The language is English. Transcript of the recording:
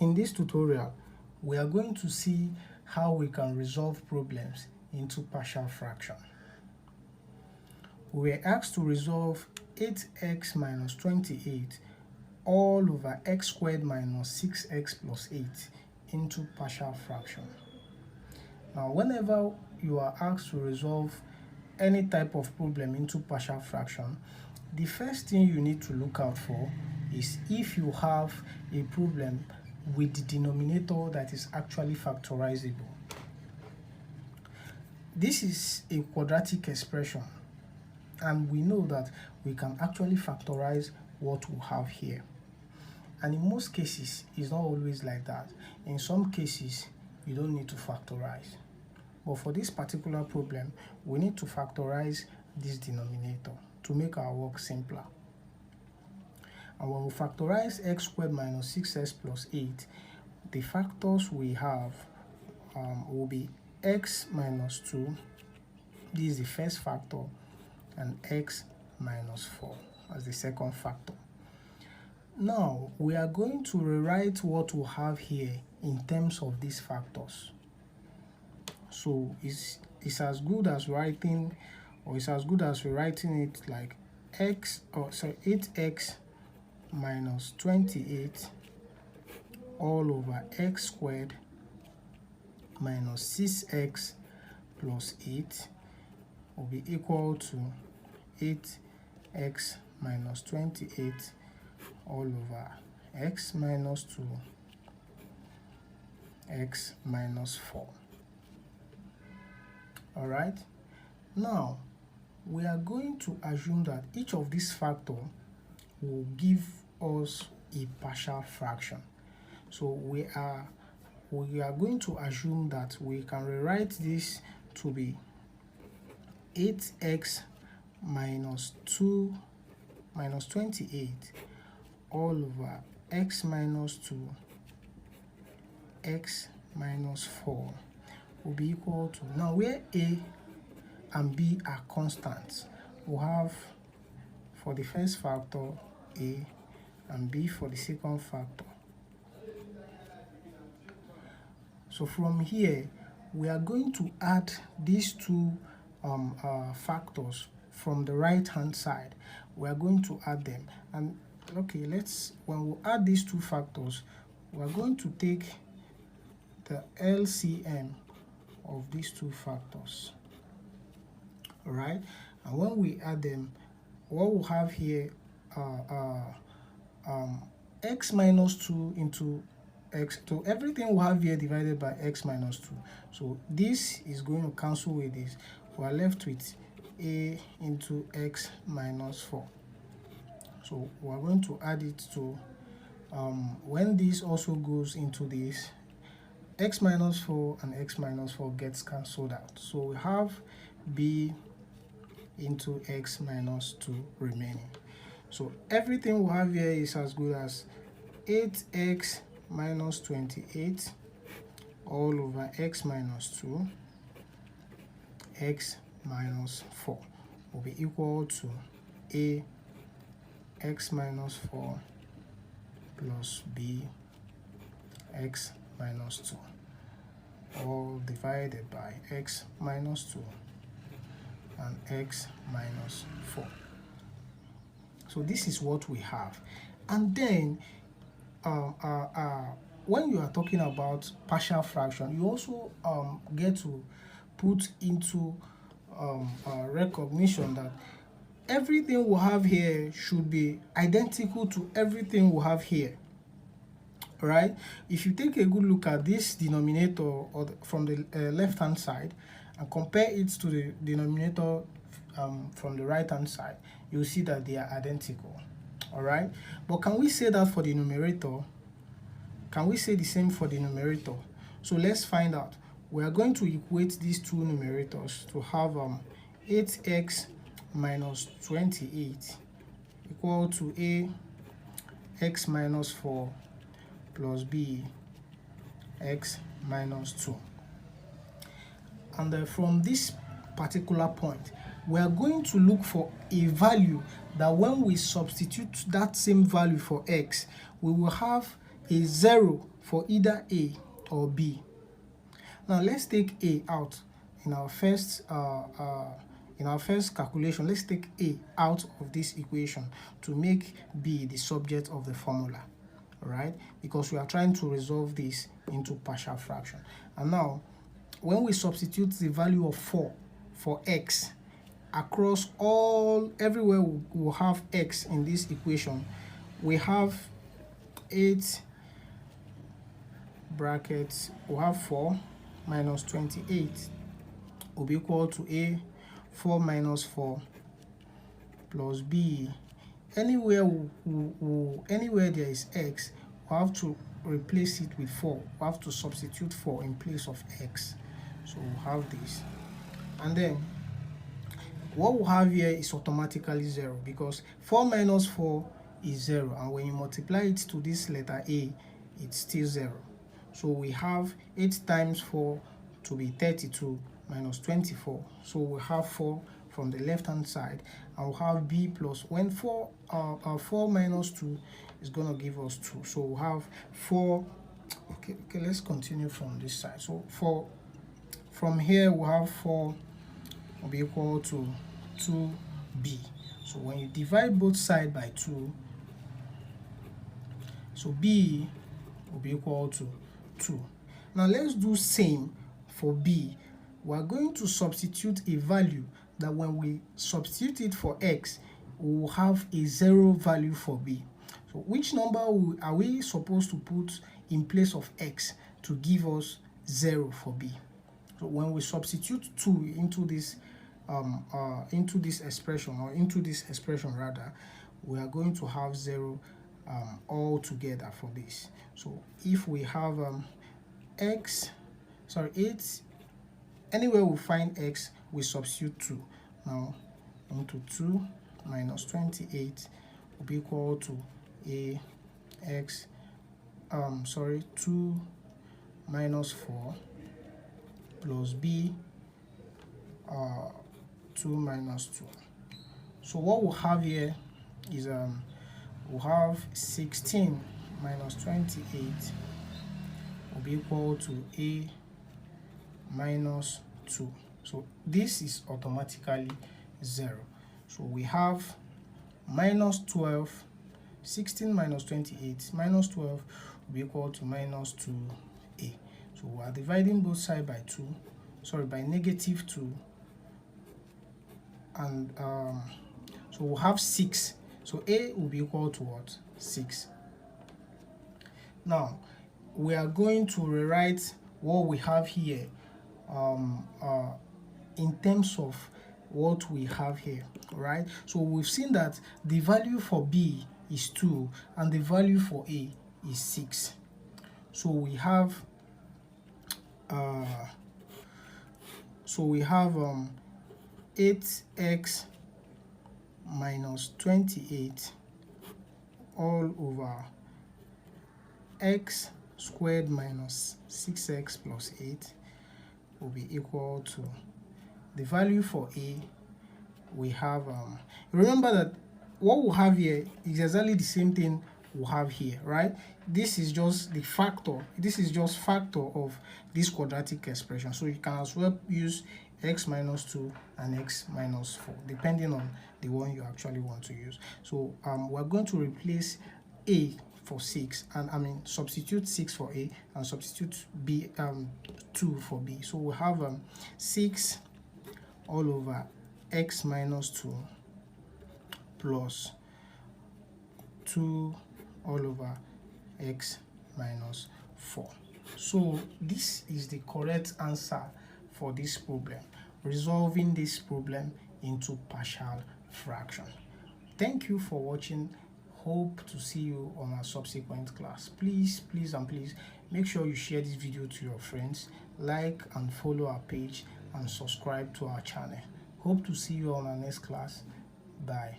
In this tutorial, we are going to see how we can resolve problems into partial fraction. We were asked to resolve 8x minus 28 all over x squared minus 6x plus 8 into partial fraction. Now, whenever you are asked to resolve any type of problem into partial fraction, the first thing you need to look out for is if you have a problem with the denominator that is actually factorizable. This is a quadratic expression, and we know that we can actually factorize what we have here. And in most cases, it's not always like that. In some cases, you don't need to factorize. But for this particular problem, we need to factorize this denominator to make our work simpler. And when we factorize x squared minus 6x plus 8, the factors we have will be x minus 2, this is the first factor, and x minus 4 as the second factor. Now, we are going to rewrite what we have here in terms of these factors. So it's as good as writing, or it's as good as rewriting it like 8x minus 28 all over x squared minus 6x plus 8 will be equal to 8x minus 28 all over x minus 2 x minus 4. All right, now we are going to assume that each of these factors will give us a partial fraction. So we are going to assume that we can rewrite this to be 8x minus 2 minus 28 all over x minus 2 x minus 4 will be equal to, now where a and b are constants, we'll have for the first factor a and b for the second factor. So from here, we are going to add these two factors from the right hand side. We are going to add them, and okay, when we add these two factors, we are going to take the LCM of these two factors. All right, and when we add them, what we'll have here x minus 2 into x, so everything we have here divided by x minus 2. So this is going to cancel with this. We are left with a into x minus 4. So we are going to add it to, when this also goes into this, x minus 4 and x minus 4 gets cancelled out. So we have b into x minus 2 remaining. So everything we have here is as good as 8x minus 28 all over x minus 2 x minus 4 will be equal to a x minus 4 plus b x minus 2 all divided by x minus 2 and x minus 4. So this is what we have. And then when you are talking about partial fraction, you also get to put into recognition that everything we have here should be identical to everything we have here. Right? If you take a good look at this denominator or from the left hand side and compare it to the denominator from the right hand side, you'll see that they are identical. All right, but can we say that for the numerator? Can we say the same for the numerator? So let's find out. We are going to equate these two numerators to have 8x minus 28 equal to a x minus 4 plus b x minus 2. And from this particular point, we are going to look for a value that when we substitute that same value for x, we will have a 0 for either A or B. Now let's take A out in our first calculation. Let's take A out of this equation to make B the subject of the formula, all right? Because we are trying to resolve this into partial fraction. And now, when we substitute the value of 4 for x across everywhere we will have x in this equation, we have 8 brackets, we have 4 minus 28 will be equal to A 4 minus 4 plus B. Anywhere there is x, we have to replace it with 4. We have to substitute 4 in place of x. So we'll have this. And then what we have here is automatically 0, because 4 minus 4 is 0. And when you multiply it to this letter A, it's still 0. So we have 8 times 4 to be 32 minus 24. So we have 4 from the left hand side, and we'll have B plus, when 4 minus 2 is going to give us 2. So we'll have 4. Okay, let's continue from this side. So from here we'll have 4 will be equal to 2B. So when you divide both sides by 2, so B will be equal to 2. Now let's do same for B. We are going to substitute a value that when we substitute it for x, we will have a 0 value for B. So which number are we supposed to put in place of x to give us 0 for B? So when we substitute 2 into this expression rather, we are going to have 0 all together for this. So if we have 8, anywhere we find x, we substitute 2. Now into 2 minus 28 will be equal to 2 minus 4 plus B 2 minus 2. So what we'll have here is we'll have 16 minus 28 will be equal to A minus 2. So this is automatically 0. So we have minus 12, 16 minus 28 minus 12 will be equal to minus 2A. So we are dividing both sides by by negative 2. And so we'll have 6. So A will be equal to what? 6. Now we are going to rewrite what we have here in terms of what we have here, right? So we've seen that the value for B is 2 and the value for A is 6. So we have 8x minus 28 all over x squared minus 6x plus 8 will be equal to the value for A. We have remember that what we have here is exactly the same thing we have here, right? This is just the factor. This is just factor of this quadratic expression. So you can as well use x minus 2 and x minus 4 depending on the one you actually want to use. So we're going to replace A for 6, and substitute 6 for A and substitute B 2 for B. So we have 6 all over x minus 2 plus 2 all over x minus 4. So this is the correct answer for this problem, resolving this problem into partial fraction. Thank you for watching. Hope to see you on our subsequent class. Please make sure you share this video to your friends, like and follow our page, and subscribe to our channel. Hope to see you on our next class. Bye.